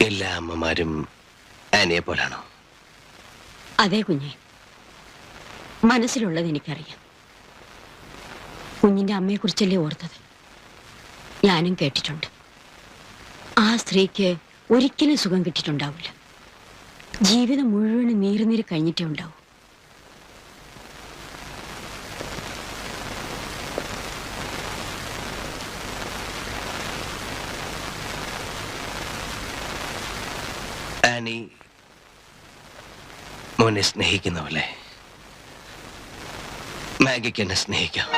എല്ലാ അമ്മമാരും ആനിയെ പോലാണോ? അതെ കുഞ്ഞെ, മനസ്സിലുള്ളത് എനിക്കറിയാം. കുഞ്ഞിന്റെ അമ്മയെ കുറിച്ചല്ലേ ഓർത്തത്. ഞാനും കേട്ടിട്ടുണ്ട്. ആ സ്ത്രീക്ക് ഒരിക്കലും സുഖം കിട്ടിയിട്ടുണ്ടാവില്ല. ജീവിതം മുഴുവനും നീറി കഴിഞ്ഞിട്ടേ ഉണ്ടാവും. ആനി മോനെ സ്നേഹിക്കുന്ന പോലെ മാഗിക്ക് എന്നെ സ്നേഹിക്കാം.